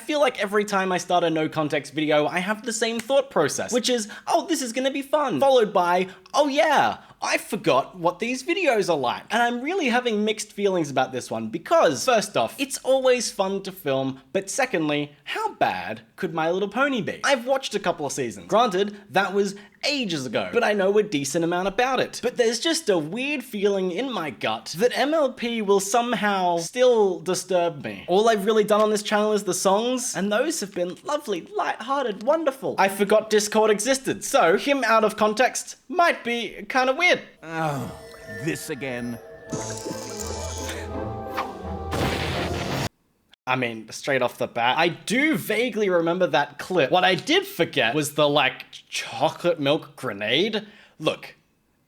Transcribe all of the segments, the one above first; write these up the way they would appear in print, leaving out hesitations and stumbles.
feel like every time I start a no context video, I have the same thought process, which is, oh, this is gonna be fun, followed by, oh yeah, I forgot what these videos are like. And I'm really having mixed feelings about this one because, first off, it's always fun to film, but secondly, how bad could My Little Pony be? I've watched a couple of seasons. Granted, that was ages ago, but I know a decent amount about it. But there's just a weird feeling in my gut that MLP will somehow still disturb me. All I've really done on this channel is the songs, and those have been lovely, light-hearted, wonderful. I forgot Discord existed, so him out of context might be kind of weird. Oh, this again. I mean, straight off the bat, I do vaguely remember that clip. What I did forget was the, like, chocolate milk grenade. Look,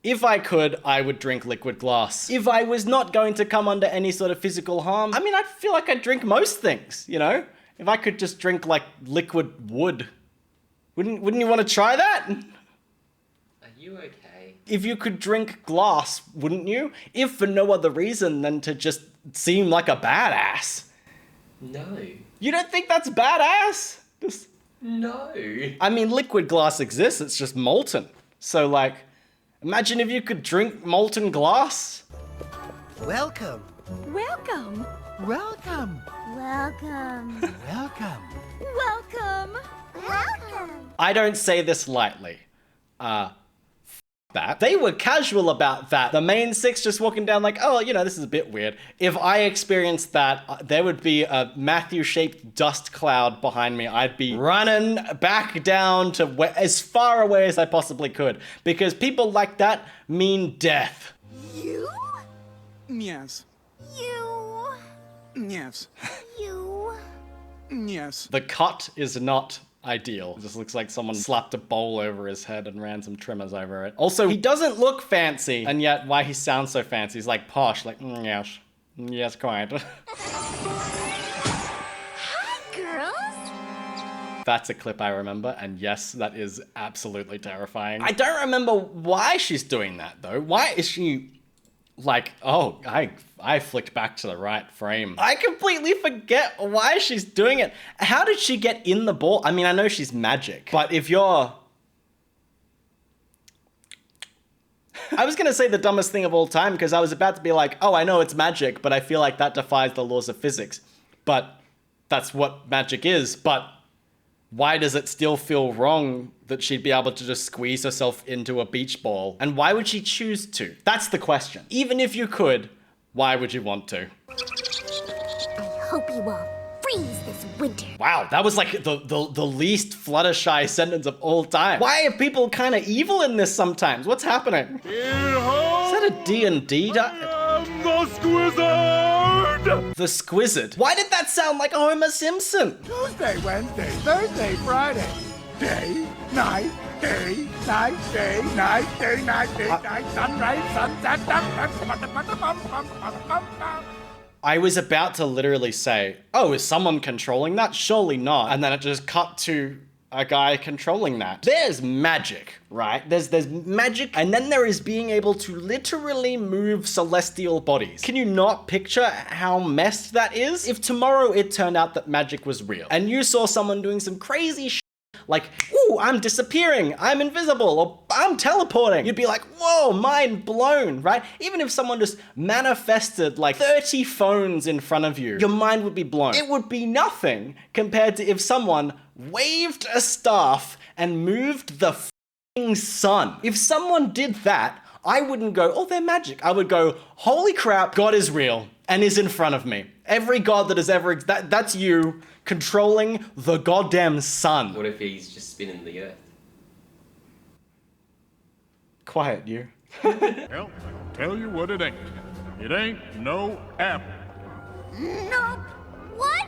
if I could, I would drink liquid glass. If I was not going to come under any sort of physical harm, I mean, I feel like I'd drink most things, you know? If I could just drink, like, liquid wood. Wouldn't you want to try that? Are you okay? If you could drink glass, wouldn't you? If for no other reason than to just seem like a badass. No. You don't think that's badass? Just... No. I mean, liquid glass exists, it's just molten. So, like, imagine if you could drink molten glass. Welcome. Welcome. Welcome. Welcome. Welcome. Welcome. Welcome. I don't say this lightly. That. They were casual about that. The main six just walking down like, oh, you know, this is a bit weird. If I experienced that, there would be a Matthew-shaped dust cloud behind me. I'd be running back down to as far away as I possibly could. Because people like that mean death. You? Yes. You? Yes. You? Yes. The cut is not ideal. It just looks like someone slapped a bowl over his head and ran some trimmers over it. Also, he doesn't look fancy, and yet why he sounds so fancy. He's like posh, like, yes. Yes, quite. Hi, girls. That's a clip I remember, and yes, that is absolutely terrifying. I don't remember why she's doing that, though. Why is she... like, oh, I flicked back to the right frame. I completely forget why she's doing it. How did she get in the ball? I mean, I know she's magic, but if you're... I was gonna say the dumbest thing of all time because I was about to be like, oh, I know it's magic, but I feel like that defies the laws of physics. But that's what magic is, but why does it still feel wrong that she'd be able to just squeeze herself into a beach ball? And why would she choose to? That's the question. Even if you could, why would you want to? I hope you all freeze this winter. Wow, that was like the least Fluttershy sentence of all time. Why are people kind of evil in this sometimes? What's happening? Is that a D&D? The Squizzard! The Squizzard? Why did that sound like Homer Simpson? Tuesday, Wednesday, Thursday, Friday. Day, night, day, night, day, night, day, night, day, night, sunrise, sunset, I was about to literally say, oh, is someone controlling that? Surely not. And then it just cut to a guy controlling that. There's magic, right? There's magic, and then there is being able to literally move celestial bodies. Can you not picture how messed that is? If tomorrow it turned out that magic was real, and you saw someone doing some crazy shit, like, ooh, I'm disappearing, I'm invisible, or I'm teleporting, you'd be like, whoa, mind blown, right? Even if someone just manifested like 30 phones in front of you, your mind would be blown. It would be nothing compared to if someone waved a staff and moved the f***ing sun. If someone did that, I wouldn't go, oh, they're magic. I would go, holy crap, God is real and is in front of me. Every god that has ever, that's you controlling the goddamn sun. What if he's just spinning the earth? Quiet, you. Well, I'll tell you what it ain't. It ain't no apple. No. What?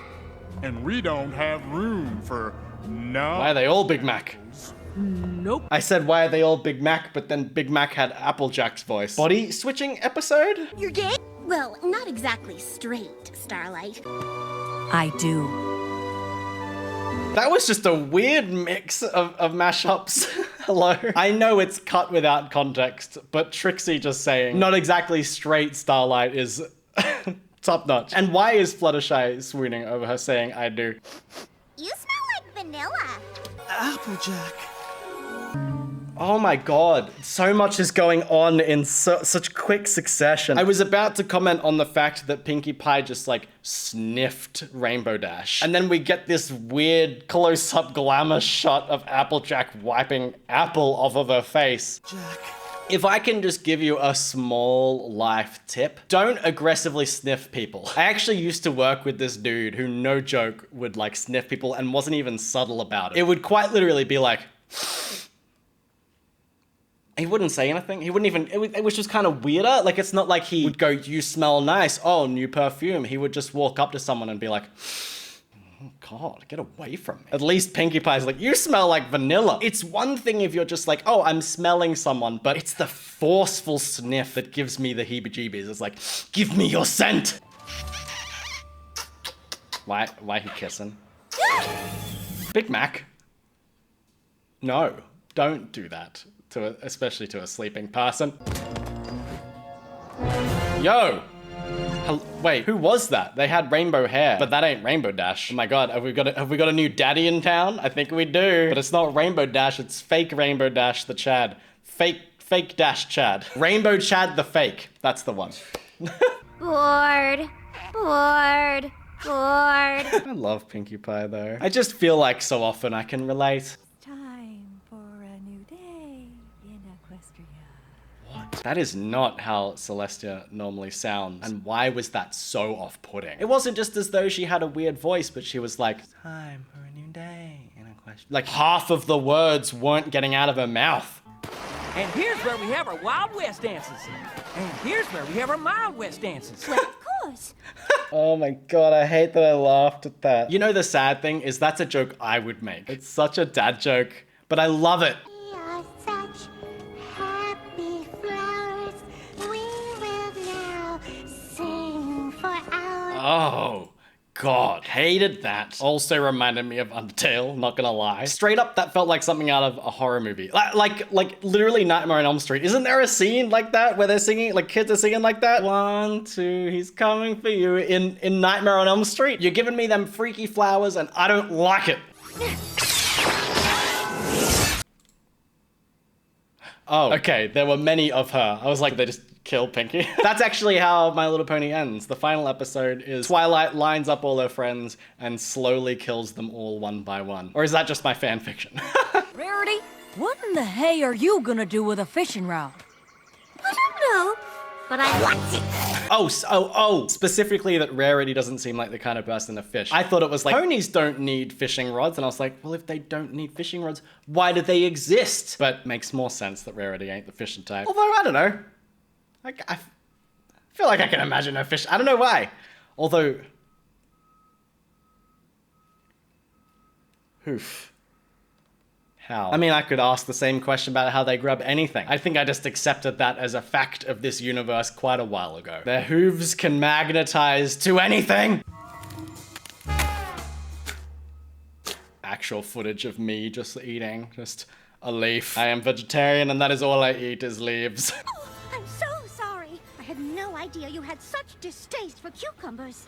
And we don't have room for no. Why are they all Big Mac? Nope. I said, why are they all Big Mac? But then Big Mac had Applejack's voice. Body switching episode? You're gay? Well, not exactly straight, Starlight. I do. That was just a weird mix of mashups. Hello. I know it's cut without context, but Trixie just saying not exactly straight Starlight is top notch. And why is Fluttershy swooning over her saying I do? vanilla. Applejack. Oh my god, so much is going on in such quick succession. I was about to comment on the fact that Pinkie Pie just like sniffed Rainbow Dash. And then we get this weird close-up glamour shot of Applejack wiping apple off of her face. Jack. If I can just give you a small life tip, don't aggressively sniff people. I actually used to work with this dude who, no joke, would like sniff people and wasn't even subtle about it. It would quite literally be like, he wouldn't say anything. He wouldn't even, it was just kind of weirder. Like, it's not like he would go, you smell nice. Oh, new perfume. He would just walk up to someone and be like, oh God, get away from me. At least Pinkie Pie's like, you smell like vanilla. It's one thing if you're just like, oh, I'm smelling someone, but it's the forceful sniff that gives me the heebie-jeebies. It's like, give me your scent. Why he kissing? Big Mac. No, don't do that. Especially to a sleeping person. Yo! Wait, who was that? They had rainbow hair, but that ain't Rainbow Dash. Oh my god, have we got a new daddy in town? I think we do. But it's not Rainbow Dash, it's fake Rainbow Dash the Chad. Fake Dash Chad. Rainbow Chad the fake. That's the one. Bored. I love Pinkie Pie though. I just feel like so often I can relate. Time for a new day in Equestria. That is not how Celestia normally sounds. And why was that so off-putting? It wasn't just as though she had a weird voice, but she was like, time for a new day in Equestria. Like half of the words weren't getting out of her mouth. And here's where we have our Wild West dances. And here's where we have our Mild West dances. Of course. Oh my god, I hate that I laughed at that. You know the sad thing is that's a joke I would make. It's such a dad joke, but I love it. We are such happy flowers. We will now sing for hours. Oh god, hated that. Also reminded me of Undertale, not gonna lie. Straight up, that felt like something out of a horror movie. Like literally Nightmare on Elm Street. Isn't there a scene like that where they're singing, like kids are singing like that? 1, 2, he's coming for you in Nightmare on Elm Street. You're giving me them freaky flowers and I don't like it. Oh, okay, there were many of her. I was like, they just killed Pinkie. That's actually how My Little Pony ends. The final episode is Twilight lines up all her friends and slowly kills them all one by one. Or is that just my fan fiction? Rarity, what in the hay are you gonna do with a fishing rod? I don't know, but I want it. Oh, specifically that Rarity doesn't seem like the kind of person to fish. I thought it was like, ponies don't need fishing rods, and I was like, well, if they don't need fishing rods, why do they exist? But makes more sense that Rarity ain't the fishing type. Although, I don't know. I feel like I can imagine her fish. I don't know why. Although, oof. How? I mean, I could ask the same question about how they grab anything. I think I just accepted that as a fact of this universe quite a while ago. Their hooves can magnetize to anything! Actual footage of me just eating, just a leaf. I am vegetarian and that is all I eat is leaves. Oh, I'm so sorry. I had no idea you had such distaste for cucumbers.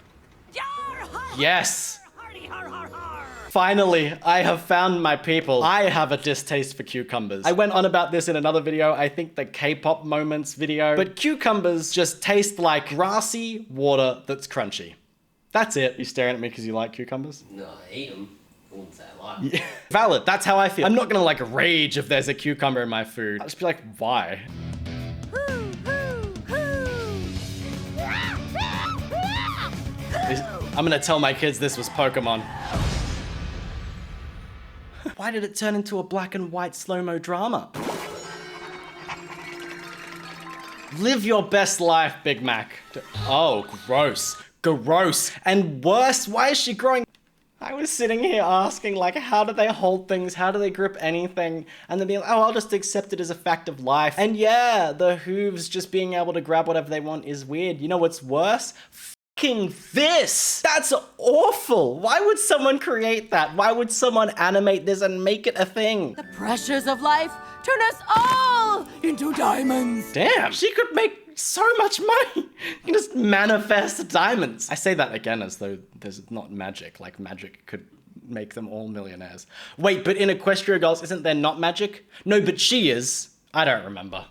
Yes! Finally, I have found my people. I have a distaste for cucumbers. I went on about this in another video, I think the K-pop moments video, but cucumbers just taste like grassy water that's crunchy. That's it. You staring at me because you like cucumbers? No, I eat them. I wouldn't say I like them. Yeah. Valid, that's how I feel. I'm not gonna like rage if there's a cucumber in my food. I'll just be like, why? I'm gonna tell my kids this was Pokemon. Why did it turn into a black and white slow-mo drama? Live your best life, Big Mac. Oh, gross. Gross. And worse, why is she growing? I was sitting here asking, like, how do they hold things? How do they grip anything? And then being like, oh, I'll just accept it as a fact of life. And yeah, the hooves just being able to grab whatever they want is weird. You know what's worse? This! That's awful! Why would someone create that? Why would someone animate this and make it a thing? The pressures of life turn us all into diamonds. Damn, she could make so much money. You can just manifest diamonds. I say that again as though there's not magic, like magic could make them all millionaires. Wait, but in Equestria Girls, isn't there not magic? No, but she is. I don't remember.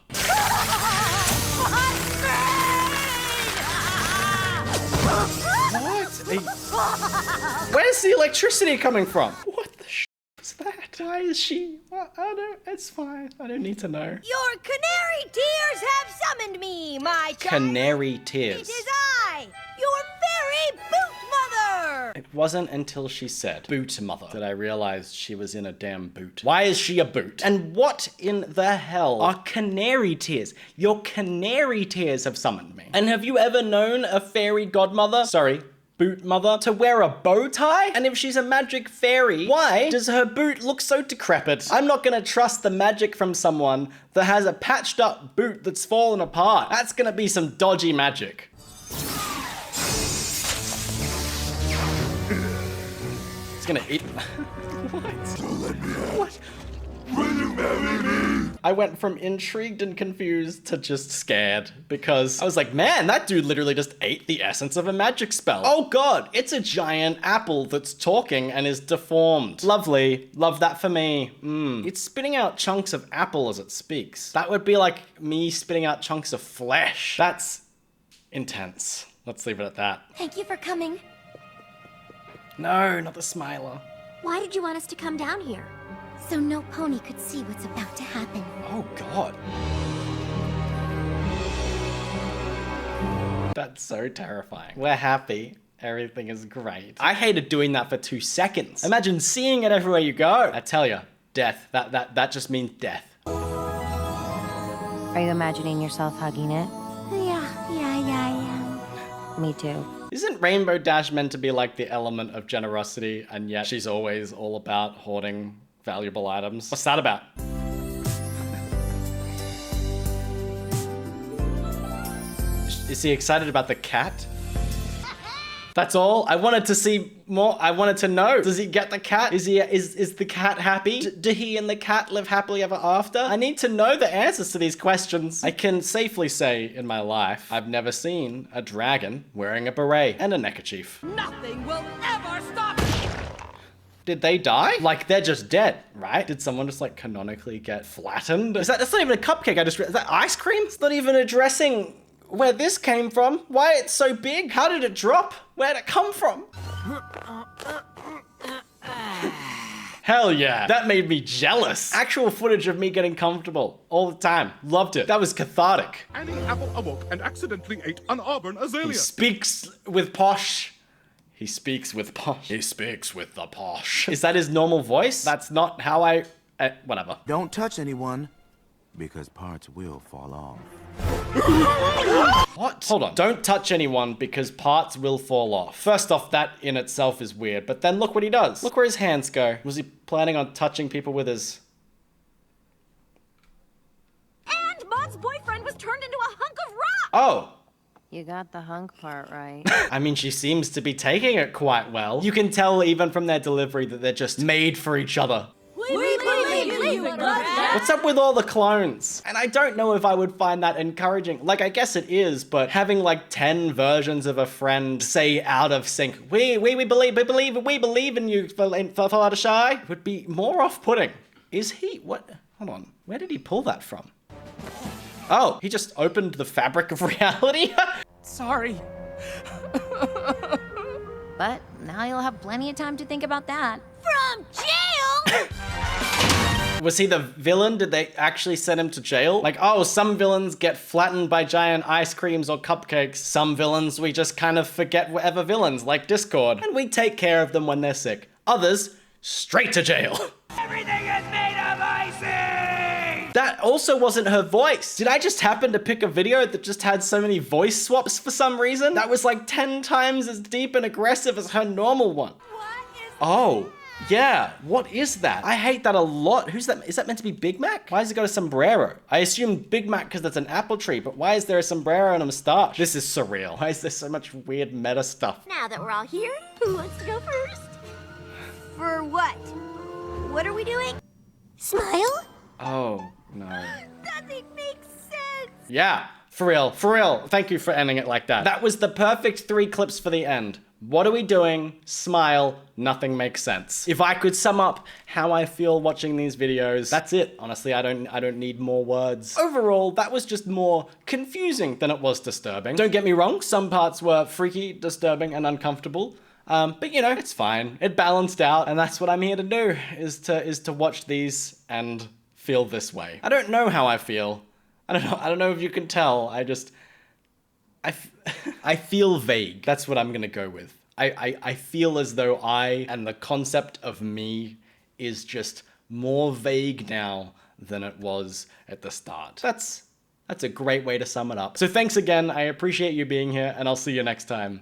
Where's the electricity coming from? What the was that? Why is she? What? I don't. It's fine. I don't need to know. Your canary tears have summoned me, my child. Canary It tears. is I, your very boot mother. It wasn't until she said boot mother that I realized she was in a damn boot. Why is she a boot? And what in the hell are canary tears? Your canary tears have summoned me. And have you ever known a fairy godmother? Sorry. Boot mother to wear a bow tie? And if she's a magic fairy, why does her boot look so decrepit? I'm not gonna trust the magic from someone that has a patched up boot that's fallen apart. That's gonna be some dodgy magic. It's gonna eat. What? Don't let me out. What? Will you marry me? I went from intrigued and confused to just scared because I was like, man, that dude literally just ate the essence of a magic spell. Oh God, it's a giant apple that's talking and is deformed. Lovely, love that for me. It's spitting out chunks of apple as it speaks. That would be like me spitting out chunks of flesh. That's intense. Let's leave it at that. Thank you for coming. No, not the smiler. Why did you want us to come down here? So no pony could see what's about to happen. Oh God. That's so terrifying. We're happy. Everything is great. I hated doing that for 2 seconds. Imagine seeing it everywhere you go. I tell you, death. That just means death. Are you imagining yourself hugging it? Yeah. Me too. Isn't Rainbow Dash meant to be like the element of generosity, and yet she's always all about hoarding valuable items? What's that about? Is he excited about the cat? That's all? I wanted to see more. I wanted to know. Does he get the cat? Is the cat happy? Do he and the cat live happily ever after? I need to know the answers to these questions. I can safely say in my life, I've never seen a dragon wearing a beret and a neckerchief. Nothing will ever stop me. Did they die? Like, they're just dead, right? Did someone just, like, canonically get flattened? That's not even a cupcake. Is that ice cream? It's not even addressing where this came from. Why it's so big? How did it drop? Where'd it come from? Hell yeah. That made me jealous. Actual footage of me getting comfortable all the time. Loved it. That was cathartic. Annie Apple awoke and accidentally ate an auburn azalea. He speaks with posh. He speaks with posh. He speaks with the posh. Is that his normal voice? That's not how I... whatever. Don't touch anyone, because parts will fall off. What? Hold on. Don't touch anyone because parts will fall off. First off, that in itself is weird, but then look what he does. Look where his hands go. Was he planning on touching people with his... And Maud's boyfriend was turned into a hunk of rock! Oh. You got the hunk part right. I mean, she seems to be taking it quite well. You can tell even from their delivery that they're just made for each other. We believe you, What's up with all the clones? And I don't know if I would find that encouraging. Like, I guess it is, but having like 10 versions of a friend say out of sync, we believe in you, Fluttershy, would be more off-putting. Is he? What? Hold on. Where did he pull that from? Oh, he just opened the fabric of reality? Sorry. But now you'll have plenty of time to think about that. From jail? Was he the villain? Did they actually send him to jail? Like, oh, some villains get flattened by giant ice creams or cupcakes. Some villains, we just kind of forget whatever villains, like Discord. And we take care of them when they're sick. Others, straight to jail. Everything is made of icing! That also wasn't her voice. Did I just happen to pick a video that just had so many voice swaps for some reason? That was like 10 times as deep and aggressive as her normal one. Oh. Yeah, what is that? I hate that a lot. Who's that? Is that meant to be Big Mac? Why has he got a sombrero? I assume Big Mac because that's an apple tree, but why is there a sombrero and a moustache? This is surreal. Why is there so much weird meta stuff? Now that we're all here, who wants to go first? For what? What are we doing? Smile? Oh, no. Nothing makes sense. Yeah, for real. Thank you for ending it like that. That was the perfect 3 clips for the end. What are we doing? Smile. Nothing makes sense. If I could sum up how I feel watching these videos, that's it. Honestly, I don't need more words. Overall, that was just more confusing than it was disturbing. Don't get me wrong, some parts were freaky, disturbing, and uncomfortable. But you know, it's fine. It balanced out, and that's what I'm here to do, is to watch these and feel this way. I don't know how I feel. I don't know if you can tell. I feel vague. That's what I'm gonna go with. I feel as though I and the concept of me is just more vague now than it was at the start. That's a great way to sum it up. So thanks again. I appreciate you being here, and I'll see you next time.